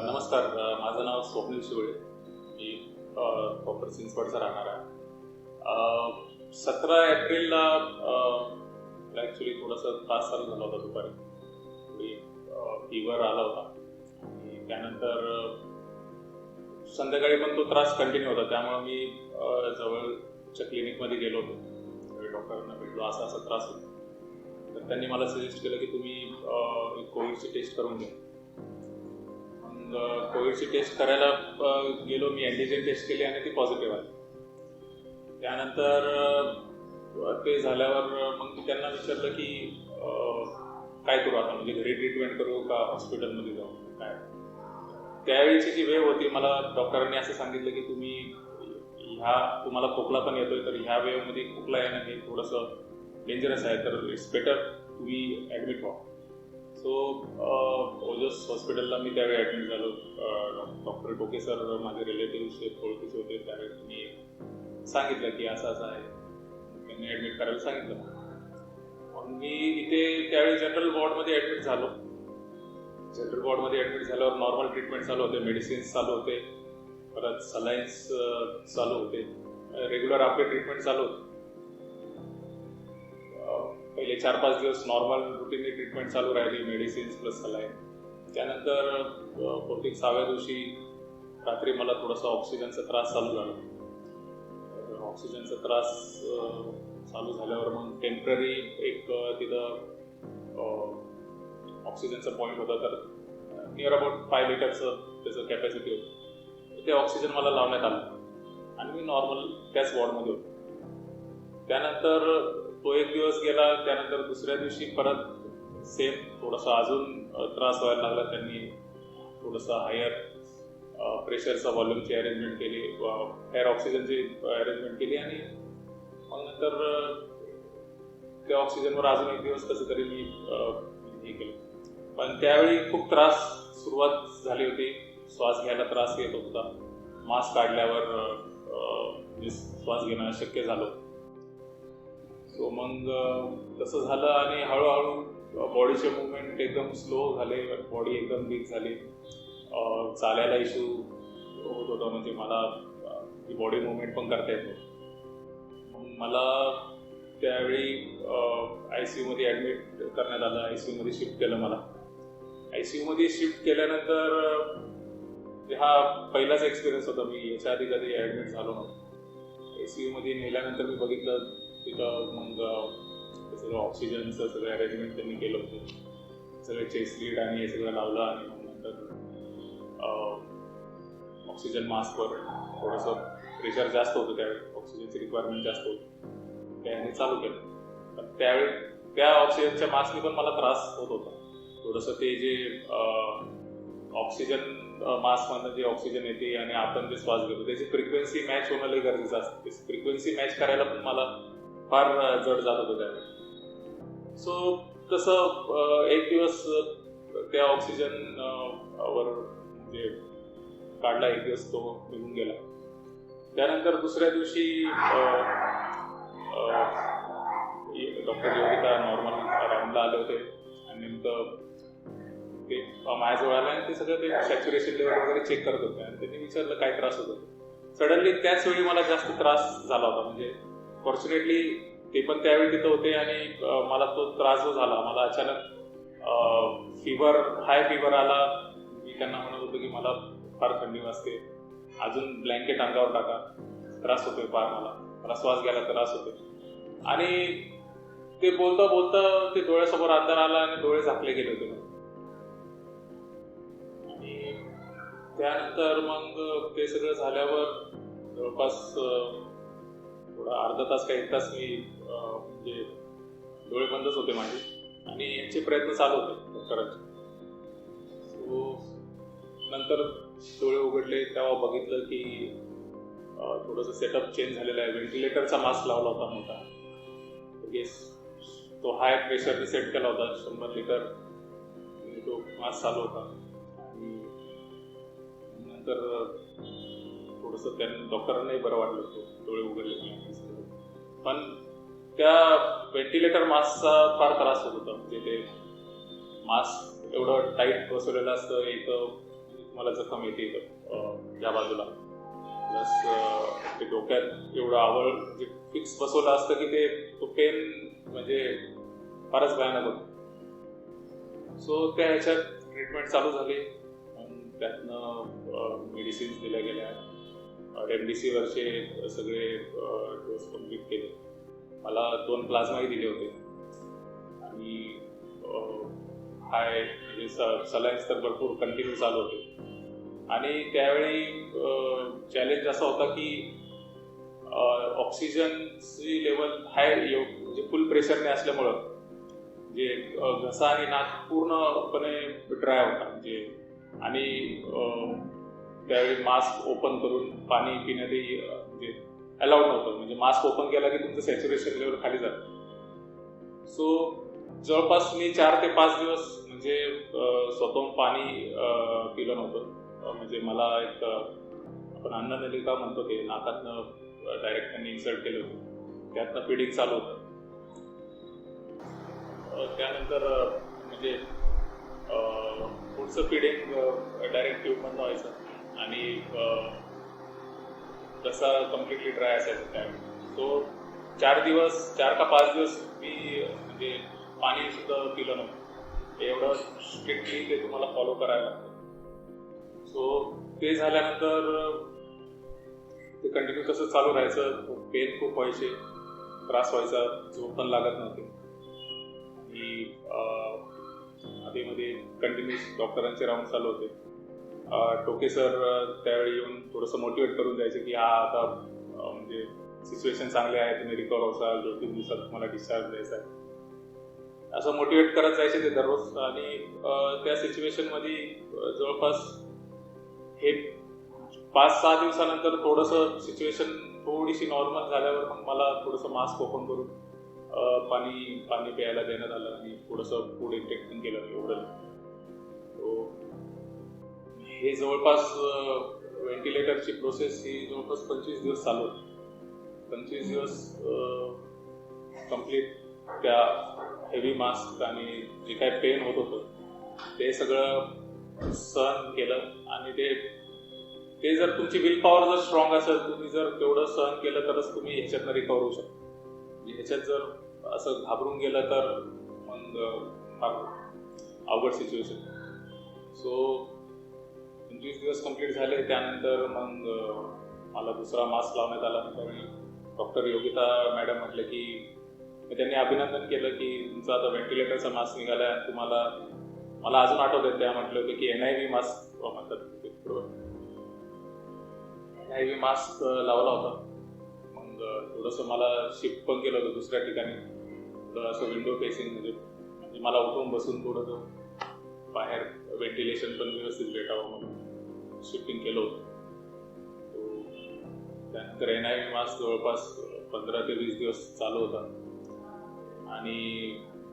नमस्कार. माझं नाव स्वप्नील शिवळे. मी प्रॉपर चिंचवडचा राहणार आहे. 17 एप्रिलला ॲक्च्युली थोडासा त्रास चालू झाला होता दुपारी. थोडी फीवर आला होता आणि त्यानंतर संध्याकाळी पण तो त्रास कंटिन्यू होता. त्यामुळे मी जवळच्या क्लिनिकमध्ये गेलो होतो. डॉक्टरांना भेटलो, असा असा त्रास होता. तर त्यांनी मला सजेस्ट केलं की तुम्ही कोविडची टेस्ट करून घ्या. कोविडची टेस्ट करायला गेलो मी. अँटीजेन टेस्ट केली आणि ती पॉझिटिव्ह आली. त्यानंतर ते झाल्यावर मग मी त्यांना विचारलं की काय करू आता, म्हणजे घरी ट्रीटमेंट करू का हॉस्पिटलमध्ये जाऊ काय. त्यावेळीची जी वेव होती, मला डॉक्टरांनी असं सांगितलं की तुम्हाला खोकला पण येतोय, तर ह्या वेवमध्ये खोकला येणं हे थोडंसं डेंजरस आहे, तर इट्स बेटर तुम्ही ॲडमिट व्हा. सो ओजस हॉस्पिटलला मी त्यावेळी ॲडमिट झालो. डॉक्टर टोके सर माझे रिलेटिव्हचे ओळखीचे होते. त्यावेळी मी सांगितलं की असं असं आहे. त्यांनी ॲडमिट करायला सांगितलं. मग मी इथे त्यावेळी जनरल वॉर्डमध्ये ॲडमिट झालो. जनरल वॉर्डमध्ये ॲडमिट झाल्यावर नॉर्मल ट्रीटमेंट चालू होते, मेडिसिन्स चालू होते, परत सलाईन्स चालू होते, रेग्युलर आपले ट्रीटमेंट चालू होते. पहिले 4-5 दिवस नॉर्मल रुटीनली ट्रीटमेंट चालू राहिली, मेडिसिन्स प्लस सलाईन. त्यानंतर 6व्या दिवशी रात्री मला थोडासा ऑक्सिजनचा त्रास चालू झाला. ऑक्सिजनचा त्रास चालू झाल्यावर मग टेम्पररी एक तिथं ऑक्सिजनचा पॉईंट होता, तर नियर अबाउट 5 लिटरचं त्याचं कॅपॅसिटी होतं. ते ऑक्सिजन मला लावण्यात आलं आणि मी नॉर्मल त्याच वॉर्डमध्ये होतो. त्यानंतर तो एक दिवस गेला. त्यानंतर दुसऱ्या दिवशी परत सेम थोडासा अजून त्रास व्हायला लागला. त्यांनी थोडंसं हायर प्रेशरचा व्हॉल्यूमची अरेंजमेंट केली, हायर ऑक्सिजनची अरेंजमेंट केली आणि मग नंतर त्या ऑक्सिजनवर अजून एक दिवस कसं तरी मी हे केलं. पण त्यावेळी खूप त्रास सुरुवात झाली होती. श्वास घ्यायला त्रास येत होता. मास्क काढल्यावर श्वास घेणं अशक्य झालं. सो मग तसं झालं आणि हळूहळू बॉडीचे मुवमेंट एकदम स्लो झाले. बॉडी एकदम वीक झाली. चालायला इश्यू होत होता, म्हणजे मला बॉडी मुवमेंट पण करता येत नव्हतं. मग मला त्यावेळी ICUमध्ये ॲडमिट करण्यात आलं. ICUमध्ये शिफ्ट केलं मला. ICUमध्ये शिफ्ट केल्यानंतर हा पहिलाच एक्सपिरियन्स होता. मी याच्या आधी कधी ॲडमिट झालो नव्हतो. ICUमध्ये नेल्यानंतर मी बघितलं तिथं मग सगळं ऑक्सिजनचं सगळं अरेंजमेंट त्यांनी केलं होतं. सगळे चेस्ट लीड आणि हे सगळं लावलं आणि मग नंतर ऑक्सिजन मास्कवर थोडंसं प्रेशर जास्त होतं. त्यावेळी ऑक्सिजनची रिक्वायरमेंट जास्त होती. त्याने चालू केलं. पण त्यावेळी त्या ऑक्सिजनच्या मास्कने पण मला त्रास होत होता थोडंसं. ते जे ऑक्सिजन मास्कमधनं जे ऑक्सिजन येते आणि आपण जे श्वास घेतो त्याची फ्रिक्वेन्सी मॅच होणं लई गरजेचं असतं. ते फ्रिक्वेन्सी मॅच करायला पण मला फार जड जात होतं त्यावेळी. सो तसं एक दिवस त्या ऑक्सिजन वर म्हणजे काढला. एक दिवस तो निघून गेला. त्यानंतर दुसऱ्या दिवशी डॉक्टर योगिता नॉर्मल राऊंडला आले होते आणि नेमकं ते माझ्याजवळ आलं आणि ते सगळं ते सॅच्युरेशन लेवल वगैरे चेक करत होते आणि त्यांनी विचारलं काय त्रास होत होता. सडनली त्याच वेळी मला जास्त त्रास झाला होता. म्हणजे फॉर्च्युनेटली ते पण त्यावेळी तिथं होते आणि मला तो त्रास जो झाला, मला अचानक हाय फिवर आला. मी त्यांना म्हणत होतो की मला फार थंडी वाजते, अजून ब्लँकेट अंगावर टाका, त्रास होतोय फार, मला श्वास घ्यायला त्रास होतोय. आणि ते बोलता बोलता ते डोळ्यासमोर अंधार आला आणि डोळे झाकले गेले होते. आणि त्यानंतर मग ते सगळं झाल्यावर जवळपास थोडा अर्धा तास का 1 तास मी म्हणजे डोळे बंदच होते माझे आणि यांचे प्रयत्न चालू होते डॉक्टरांचे. सो नंतर डोळे उघडले तेव्हा बघितलं की थोडंसं सेटअप चेंज झालेलं आहे. व्हेंटिलेटरचा मास्क लावला होता मोठा. तो हाय प्रेशरने सेट केला होता. 100 लिटर तो मास्क चालू होता. आणि नंतर थोडंसं त्यांनी डॉक्टरांनाही बरं वाटलं होतं डोळे उघडले. पण त्या व्हेंटिलेटर मास्कचा फार त्रास होत होता. म्हणजे ते मास्क एवढं टाईट बसवलेलं असतं, एक मला जखम येते इथं या बाजूला. प्लस ते डोक्यात एवढं आवळ म्हणजे फिक्स बसवलं असतं की ते तो पेन म्हणजे फारच भयानक होतं. सो त्या ह्याच्यात ट्रीटमेंट चालू झाली. त्यातनं मेडिसिन्स दिल्या गेल्या. रेमडेसिवीरचे सगळे डोस कम्प्लीट केले. मला 2 प्लाझ्माही दिले होते आणि हाय म्हणजे सलाईन्स तर भरपूर कंटिन्यू चालू होते. आणि त्यावेळी चॅलेंज असा होता की ऑक्सिजनची लेवल हाय म्हणजे फुल प्रेशरने असल्यामुळं जे घसा आणि नाक पूर्णपणे ड्राय होता म्हणजे. आणि त्यावेळी मास्क ओपन करून पाणी पिण्यातही म्हणजे अलाउड नव्हतं. म्हणजे मास्क ओपन केला की तुमचं सॅच्युरेशन लेवल खाली जातं. सो जवळपास मी 4 ते 5 दिवस म्हणजे स्वतःहून पाणी पिलं नव्हतं. म्हणजे मला एक आपण अन्ननलिका म्हणतो ते नाकातनं डायरेक्ट त्यांनी इन्सर्ट केलं होतं. त्यातनं फिडिंग चालू होतं. त्यानंतर म्हणजे पुढचं फिडिंग डायरेक्ट ट्यूबमधनं व्हायचं आणि घसा कम्प्लिटली ड्राय असायचं त्यावेळी. सो 4 का 5 दिवस मी म्हणजे पाणी सुद्धा पिलं नव्हतं. एवढं स्ट्रिक्टली ते तुम्हाला फॉलो करायला लागतं. सो ते झाल्यानंतर ते कंटिन्यू तसं चालू राहायचं. पेन खूप व्हायचे, त्रास व्हायचा, झोप पण लागत नव्हती. आणि आधीमध्ये कंटिन्यूस डॉक्टरांचे राऊंड चालू होते. टोके सर त्यावेळी येऊन थोडंसं मोटिवेट करून जायचे की हा आता म्हणजे सिच्युएशन चांगले आहे, तुम्ही रिकवर होसाल, 2-3 दिवसात तुम्हाला डिस्चार्ज द्यायचा आहे, असं मोटिवेट करत जायचे ते दररोज. आणि त्या सिच्युएशनमध्ये जवळपास हे 5-6 दिवसानंतर थोडंसं सिच्युएशन थोडीशी नॉर्मल झाल्यावर मग मला थोडंसं मास्क ओपन करून पाणी प्यायला देण्यात आलं आणि थोडंसं फूड इंटेक पण केलं एवढं. हे जवळपास व्हेंटिलेटरची प्रोसेस ही जवळपास 25 दिवस चालू होती. 25 दिवस कम्प्लीट त्या हेवी मास्क आणि जे काय पेन होत होतं ते सगळं सहन केलं. आणि ते जर तुमची विल पॉवर जर स्ट्रॉंग असेल, तुम्ही जर तेवढं सहन केलं तरच तुम्ही ह्याच्यातनं रिकवर होऊ शकता. ह्याच्यात जर असं घाबरून गेलं तर मग फार अवघड सिच्युएशन. सो 25 दिवस कंप्लीट झाले. त्यानंतर मग मला दुसरा मास्क लावण्यात आला. त्यावेळी डॉक्टर योगिता मॅडम म्हटलं की त्यांनी अभिनंदन केलं की तुमचा आता व्हेंटिलेटरचा मास्क निघाला आहे. तुम्हाला मला अजून आठवतं त्या म्हटलं होतं की NIV मास्क म्हणतात बरोबर, NIV मास्क लावला होता. मग थोडंसं मला शिफ्ट पण केलं होतं दुसऱ्या ठिकाणी. थोडं असं विंडो फेसिंग म्हणजे मला उठून बसून थोडंसं बाहेर व्हेंटिलेशन पण व्यवस्थित भेटावं म्हणून शिफ्टिंग केलं होतं. त्यानंतर NIV मास्क जवळपास 15 ते 20 दिवस चालू होता. आणि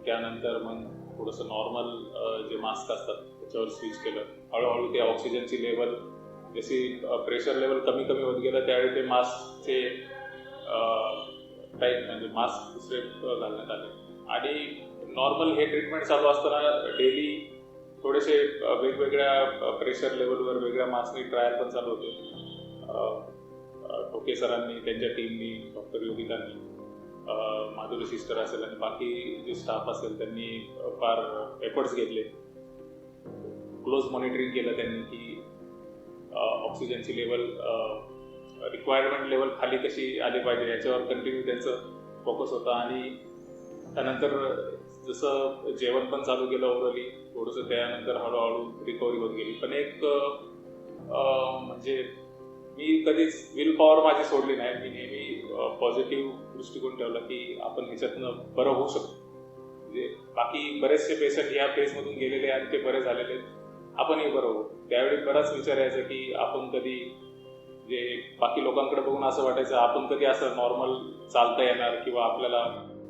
त्यानंतर मग थोडंसं नॉर्मल जे मास्क असतात त्याच्यावर स्विच केलं. हळूहळू ते ऑक्सिजनची लेवल जशी प्रेशर लेवल कमी कमी होत गेलं त्यावेळी ते मास्कचे टाईप म्हणजे मास्क दुसरे घालण्यात आले. आणि नॉर्मल हे ट्रीटमेंट चालू असताना डेली थोडेसे वेगवेगळ्या प्रेशर लेवलवर वेगळ्या मास्कनी ट्रायल पण चालू होते. टोके सरांनी, त्यांच्या टीमनी, डॉक्टर योगितांनी, माधुरी सिस्टर असेल आणि बाकी जे स्टाफ असेल त्यांनी फार एफर्ट्स घेतले. क्लोज मॉनिटरिंग केलं त्यांनी की ऑक्सिजनची लेवल रिक्वायरमेंट लेवल खाली कशी आली पाहिजे याच्यावर कंटिन्यू त्यांचं फोकस होता. आणि त्यानंतर जसं जेवण पण चालू केलं ओरली थोडंसं, त्यानंतर हळूहळू रिकव्हरी होत गेली. पण एक म्हणजे मी कधीच विल पॉवर माझी सोडली नाही. मी नेहमी पॉझिटिव्ह दृष्टिकोन ठेवला की आपण ह्याच्यातनं बरं होऊ शकतो. म्हणजे बाकी बरेचसे पेशंट ह्या फेजमधून गेलेले आहेत, ते बरे झालेले आहेत, आपणही बरं होऊ. त्यावेळी बराच विचार यायचा की आपण कधी जे बाकी लोकांकडे बघून असं वाटायचं आपण कधी असं नॉर्मल चालता येणार किंवा आपल्याला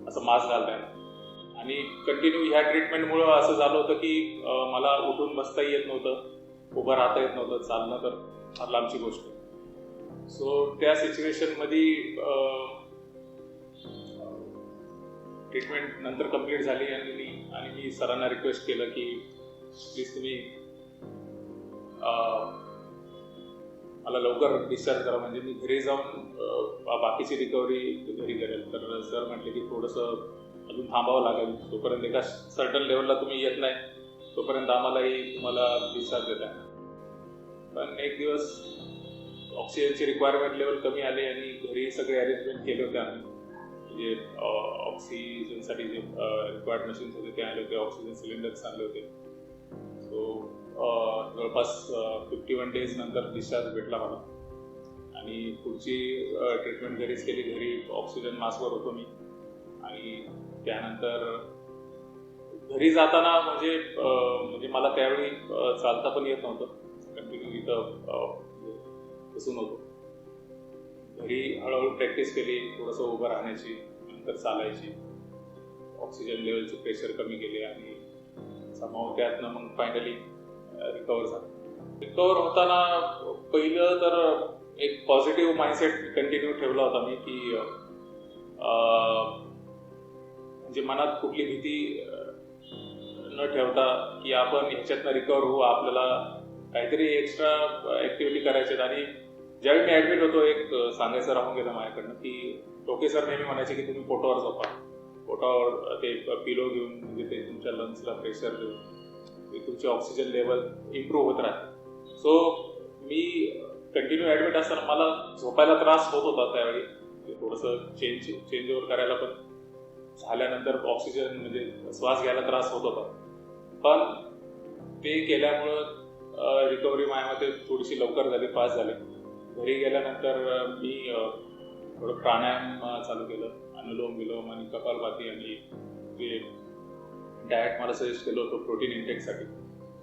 असं मास्क घालता येणार. आणि कंटिन्यू ह्या ट्रीटमेंटमुळं असं झालं होतं की मला उठून बसताही येत नव्हतं, उभं राहता येत नव्हतं, चालणं तर फार लांबची गोष्ट. सो त्या सिच्युएशनमध्ये ट्रीटमेंट नंतर कंप्लीट झाली आणि मी सरांना रिक्वेस्ट केलं की प्लीज तुम्ही मला लवकर डिस्चार्ज करा, म्हणजे मी घरी जाऊन बाकीची रिकव्हरी घरी करेल. तर सर म्हटले की थोडंसं अजून थांबावं लागेल, तोपर्यंत एका सर्टन लेवलला तुम्ही येत नाही तोपर्यंत आम्हालाही तुम्हाला डिस्चार्ज देत आहे. पण एक दिवस ऑक्सिजनची रिक्वायरमेंट लेवल कमी आली आणि घरी सगळे अरेंजमेंट केले होते आम्ही. म्हणजे ऑक्सिजनसाठी जे रिक्वायर्ड मशीन्स होते ते आले होते, ऑक्सिजन सिलेंडर्स आणले होते. सो जवळपास 51 डेज नंतर डिस्चार्ज भेटला मला आणि पुढची ट्रीटमेंट घरीच केली. घरी ऑक्सिजन मास्कवर होतो मी. आणि त्यानंतर घरी जाताना म्हणजे मला त्यावेळी चालता पण येत नव्हतं, कंटिन्यू इथं बसून होतो. घरी हळूहळू प्रॅक्टिस केली, थोडंसं उभं राहण्याची, नंतर चालायची. ऑक्सिजन लेवलचे प्रेशर कमी केले आणि समाव त्यातनं मग फायनली रिकवर झालं. रिकवर होताना पहिलं तर एक पॉझिटिव्ह माइंडसेट कंटिन्यू ठेवला होता मी की म्हणजे मनात कुठली भीती न ठेवता की आपण ह्याच्यातनं रिकवर होऊ, आपल्याला काहीतरी एक्स्ट्रा ऍक्टिव्हिटी करायचे. आणि ज्यावेळी मी ऍडमिट होतो, एक सांगायचं राहून गेलं माझ्याकडनं की टोके सर नेहमी म्हणायचे की तुम्ही पोटावर झोपा, पोटावर ते पिलो घेऊन, म्हणजे ते तुमच्या लंग्सला प्रेशर देऊन तुमची ऑक्सिजन लेवल इम्प्रूव्ह होत राहते. सो मी कंटिन्यू ऍडमिट असताना मला झोपायला त्रास होत होता त्यावेळी. थोडंसं चेंज ओव्हर करायला पण झाल्यानंतर ऑक्सिजन म्हणजे श्वास घ्यायला त्रास होत होता. पण ते केल्यामुळं रिकव्हरी माझ्यामध्ये थोडीशी लवकर झाली, फास्ट झाली. घरी गेल्यानंतर मी थोडं प्राणायाम चालू केलं, अनुलोम विलोम आणि कपालभाती, आणि जे डाएट मला सजेस्ट केलं होतं प्रोटीन इंटेकसाठी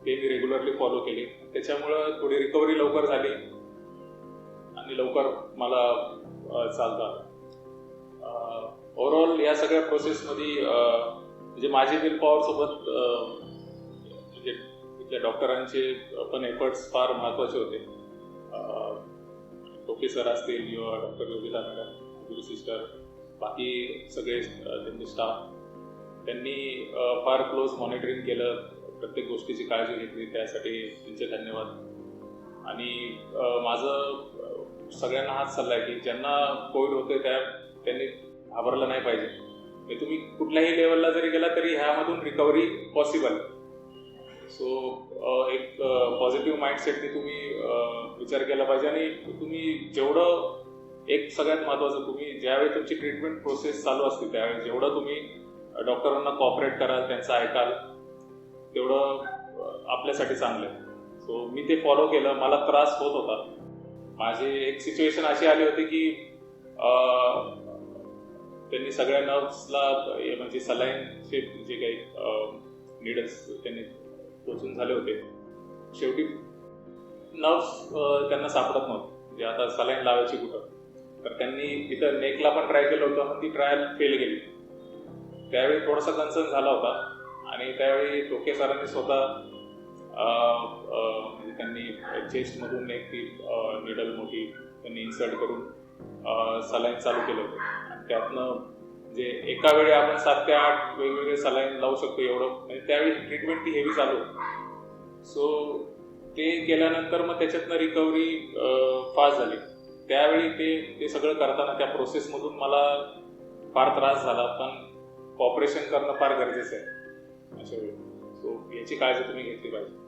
ते मी रेग्युलरली फॉलो केले. त्याच्यामुळं थोडी रिकव्हरी लवकर झाली आणि लवकर मला चालता आलं. ओव्हरऑल या सगळ्या प्रोसेसमध्ये म्हणजे माझी विल पॉवर सोबत म्हणजे इथल्या डॉक्टरांचे पण एफर्ट्स फार महत्त्वाचे होते. टोके सर असतील किंवा डॉक्टर योगिता मॅडम, गुरु सिस्टर, बाकी सगळे त्यांचे स्टाफ, त्यांनी फार क्लोज मॉनिटरिंग केलं, प्रत्येक गोष्टीची काळजी घेतली, त्यासाठी त्यांचे धन्यवाद. आणि माझं सगळ्यांना हाच सल्ला आहे की ज्यांना कोविड होते त्यांनी घाबरलं नाही पाहिजे. म्हणजे तुम्ही कुठल्याही लेवलला जरी गेला तरी ह्यामधून रिकव्हरी पॉसिबल. सो एक पॉझिटिव्ह माइंडसेटने तुम्ही विचार केला पाहिजे. आणि तुम्ही जेवढं, एक सगळ्यात महत्त्वाचं, तुम्ही ज्यावेळी तुमची ट्रीटमेंट प्रोसेस चालू असते त्यावेळी जेवढं तुम्ही डॉक्टरांना कॉपरेट कराल, त्यांचं ऐकाल, तेवढं आपल्यासाठी चांगलं आहे. सो मी ते फॉलो केलं. मला त्रास होत होता. माझी एक सिच्युएशन अशी आली होती की त्यांनी सगळ्या नर्व्सला म्हणजे सलाईनचे जे काही निडल्स त्यांनी टोचून झाले होते, शेवटी नर्व्स त्यांना सापडत नव्हतं, म्हणजे आता सलाईन लावायची कुठं. तर त्यांनी तिथं नेकला पण ट्राय केलं होतं, पण ती ट्रायल फेल गेली. त्यावेळी थोडासा कन्सर्न झाला होता. आणि त्यावेळी टोके सरांनी स्वतः म्हणजे त्यांनी चेस्टमधून एक ती निडल मोठी त्यांनी इन्सर्ट करून सलाईन चालू केलं होतं. आणि त्यातनं म्हणजे एका वेळी आपण 7 ते 8 वेगवेगळे सलाईन लावू शकतो एवढं. म्हणजे त्यावेळी ट्रीटमेंट ती हेवी चालू होती. सो ते केल्यानंतर मग त्याच्यातनं रिकव्हरी फास्ट झाली. त्यावेळी ते सगळं करताना त्या प्रोसेसमधून मला फार त्रास झाला, पण कॉपरेशन करणं फार गरजेचं आहे अशा वेळी. सो याची काळजी तुम्ही घेतली पाहिजे.